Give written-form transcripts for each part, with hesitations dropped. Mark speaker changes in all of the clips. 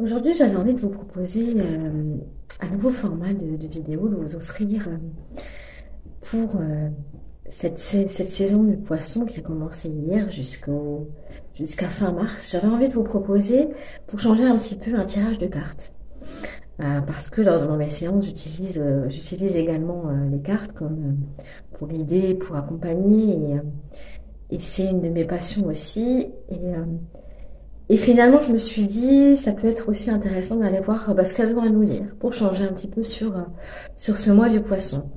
Speaker 1: Aujourd'hui, j'avais envie de vous proposer un nouveau format de vidéo, de vous offrir pour cette saison du poisson qui a commencé hier jusqu'à fin mars. J'avais envie de vous proposer, pour changer un petit peu, un tirage de cartes. Parce que lors de mes séances, j'utilise également les cartes comme pour guider, pour accompagner. Et c'est une de mes passions aussi. Et finalement, je me suis dit, ça peut être aussi intéressant d'aller voir ce qu'elles ont à nous lire pour changer un petit peu sur ce mois du poisson.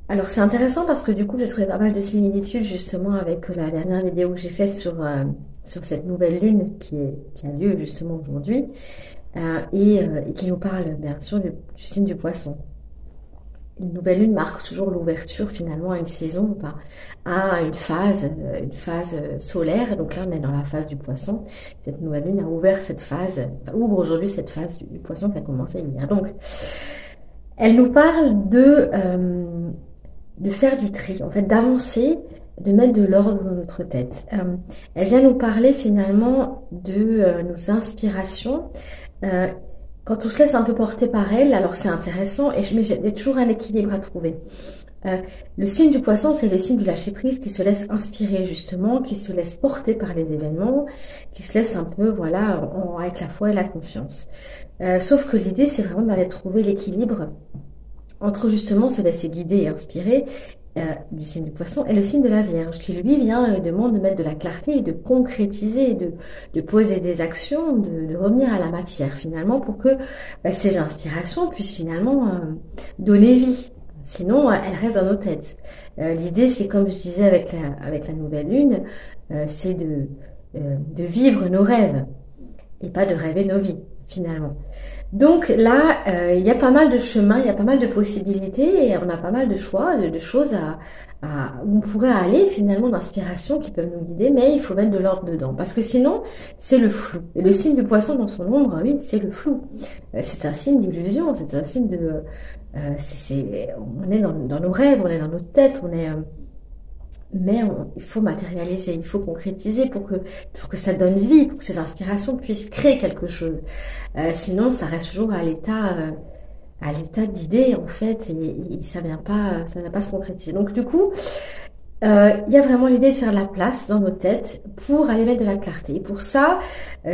Speaker 1: Alors, c'est intéressant parce que du coup, j'ai trouvé pas mal de similitudes justement avec la dernière vidéo que j'ai faite sur cette nouvelle lune qui a lieu justement aujourd'hui et qui nous parle bien sûr du signe du poisson. Une nouvelle lune marque toujours l'ouverture finalement à une saison, enfin, à une phase solaire. Donc là, on est dans la phase du poisson. Cette nouvelle lune a ouvert cette phase, ouvre aujourd'hui cette phase du poisson qui a commencé hier. Donc, elle nous parle de faire du tri, en fait, d'avancer, de mettre de l'ordre dans notre tête. Elle vient nous parler finalement de nos inspirations. Euh, Quand on se laisse un peu porter par elle, alors c'est intéressant, mais il y a toujours un équilibre à trouver. Euh, le signe du poisson, c'est le signe du lâcher-prise qui se laisse inspirer justement, qui se laisse porter par les événements, qui se laisse un peu, voilà, avec la foi et la confiance. Sauf que l'idée, c'est vraiment d'aller trouver l'équilibre entre justement se laisser guider et inspirer du signe du poisson et le signe de la Vierge qui lui vient et demande de mettre de la clarté et de concrétiser, de poser des actions, de revenir à la matière finalement pour que ces inspirations puissent finalement donner vie. Sinon, elles restent dans nos têtes. L'idée, c'est comme je disais avec la nouvelle lune, c'est de vivre nos rêves et pas de rêver nos vies finalement. Donc là, il y a pas mal de chemins, il y a pas mal de possibilités et on a pas mal de choix, de choses où on pourrait aller finalement d'inspiration qui peuvent nous guider, mais il faut mettre de l'ordre dedans parce que sinon c'est le flou. Et le signe du poisson dans son ombre, oui, c'est le flou. C'est un signe d'illusion, c'est un signe on est dans nos rêves, on est dans notre tête, il faut matérialiser, il faut concrétiser pour que ça donne vie, pour que ces inspirations puissent créer quelque chose. Sinon, ça reste toujours à l'état d'idée en fait, et ça vient pas se concrétiser. Donc du coup, il y a vraiment l'idée de faire de la place dans nos têtes pour aller mettre de la clarté. Et pour ça,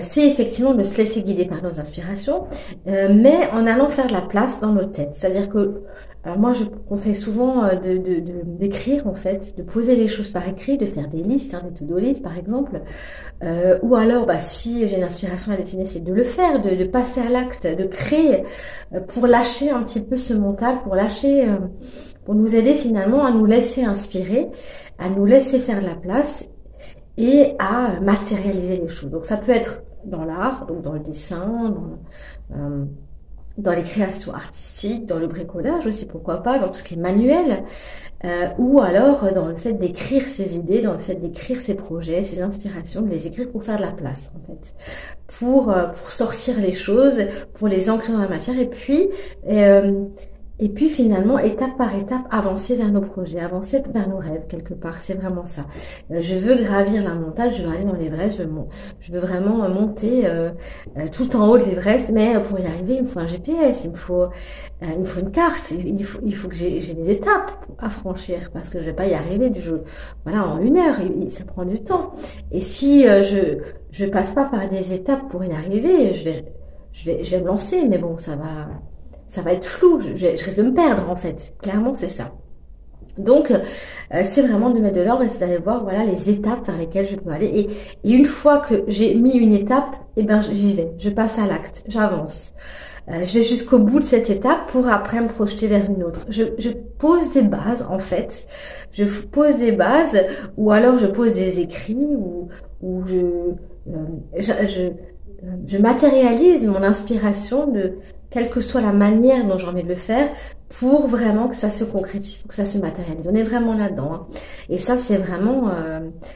Speaker 1: c'est effectivement de se laisser guider par nos inspirations, mais en allant faire de la place dans nos têtes. C'est-à-dire que, alors moi, je conseille souvent d'écrire en fait, de poser les choses par écrit, de faire des listes, des to-do list par exemple, ou alors, si j'ai une inspiration à dessiner, c'est de le faire, de passer à l'acte, de créer, pour lâcher un petit peu ce mental, pour nous aider finalement à nous laisser inspirer, à nous laisser faire de la place et à matérialiser les choses. Donc ça peut être dans l'art, donc dans le dessin, dans les créations artistiques, dans le bricolage aussi, pourquoi pas, dans tout ce qui est manuel, ou alors dans le fait d'écrire ses idées, dans le fait d'écrire ses projets, ses inspirations, de les écrire pour faire de la place en fait, pour sortir les choses, pour les ancrer dans la matière et puis finalement, étape par étape, avancer vers nos projets, avancer vers nos rêves quelque part. C'est vraiment ça. Je veux gravir la montagne, je veux aller dans l'Everest, je veux vraiment monter tout en haut de l'Everest, mais pour y arriver, il me faut un GPS, il me faut une carte, il faut que j'ai des étapes à franchir parce que je vais pas y arriver du jeu. Voilà, en 1 heure, ça prend du temps. Et si je passe pas par des étapes pour y arriver, je vais me lancer, mais bon, ça va être flou, je risque de me perdre en fait. Clairement, c'est ça. Donc, c'est vraiment de mettre de l'ordre et c'est d'aller voir voilà les étapes vers lesquelles je peux aller. Et une fois que j'ai mis une étape, eh ben j'y vais, je passe à l'acte, j'avance. Je vais jusqu'au bout de cette étape pour après me projeter vers une autre. Je pose des bases en fait. Je pose des bases ou alors je pose des écrits ou je matérialise mon inspiration de quelle que soit la manière dont j'ai envie de le faire pour vraiment que ça se concrétise, pour que ça se matérialise. On est vraiment là-dedans. Hein. Et ça, c'est vraiment,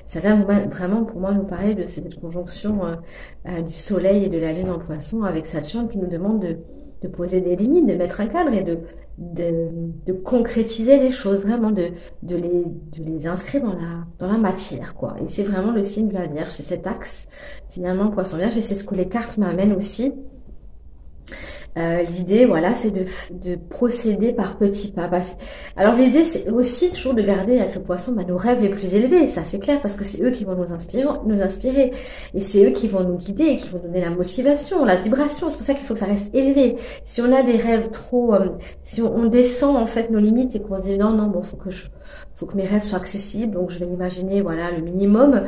Speaker 1: ça vient vraiment pour moi nous parler de cette conjonction du soleil et de la lune en poisson avec Saturne qui nous demande de poser des limites, de mettre un cadre et de concrétiser les choses, vraiment de les inscrire dans la matière, quoi. Et c'est vraiment le signe de la Vierge, c'est cet axe, finalement, Poisson Vierge, et c'est ce que les cartes m'amènent aussi. L'idée, voilà, c'est de procéder par petits pas. Alors l'idée, c'est aussi toujours de garder avec le poisson nos rêves les plus élevés, ça c'est clair, parce que c'est eux qui vont nous inspirer, et c'est eux qui vont nous guider, et qui vont donner la motivation, la vibration. C'est pour ça qu'il faut que ça reste élevé. Si on a des rêves trop, si on descend en fait nos limites et qu'on se dit non, non, bon, faut que mes rêves soient accessibles, donc je vais imaginer, voilà, le minimum.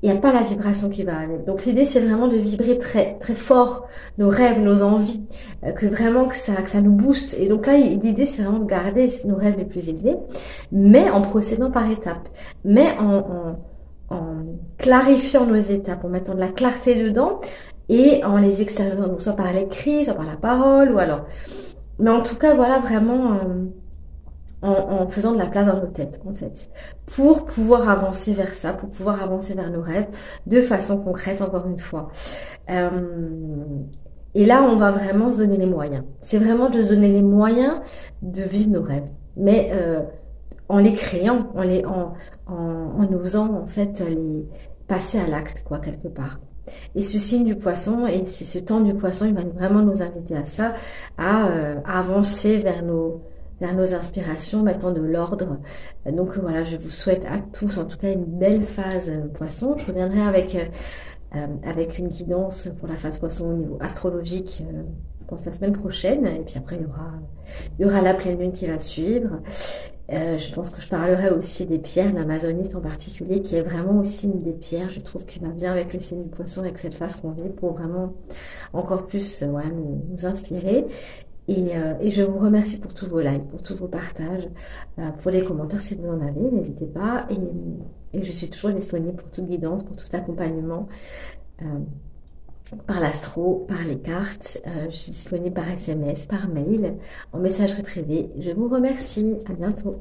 Speaker 1: Il n'y a pas la vibration qui va avec. Donc l'idée, c'est vraiment de vibrer très très fort nos rêves, nos envies, que vraiment que ça nous booste. Et donc là, l'idée, c'est vraiment de garder nos rêves les plus élevés, mais en procédant par étapes, mais en clarifiant nos étapes, en mettant de la clarté dedans et en les extériorisant, donc soit par l'écrit, soit par la parole, ou alors. Mais en tout cas, voilà, vraiment en faisant de la place dans nos têtes, en fait, pour pouvoir avancer vers ça, pour pouvoir avancer vers nos rêves de façon concrète, encore une fois. Euh, et là, on va vraiment se donner les moyens. C'est vraiment de se donner les moyens de vivre nos rêves, mais en les créant, en osant, en fait, les passer à l'acte, quoi, quelque part. Et ce signe du poisson, et c'est ce temps du poisson, il va vraiment nous inviter à ça, à avancer vers nos inspirations, mettant de l'ordre. Donc voilà, je vous souhaite à tous, en tout cas, une belle phase poisson. Je reviendrai avec une guidance pour la phase poisson au niveau astrologique, je pense la semaine prochaine. Et puis après, il y aura la pleine lune qui va suivre. Je pense que je parlerai aussi des pierres, l'amazonite en particulier, qui est vraiment aussi une des pierres, je trouve, qui va bien avec le signe du poisson, avec cette phase qu'on vit, pour vraiment encore plus voilà, nous inspirer. Et je vous remercie pour tous vos likes, pour tous vos partages, pour les commentaires si vous en avez, n'hésitez pas. Et je suis toujours disponible pour toute guidance, pour tout accompagnement, par l'astro, par les cartes. Je suis disponible par SMS, par mail, en messagerie privée. Je vous remercie. À bientôt.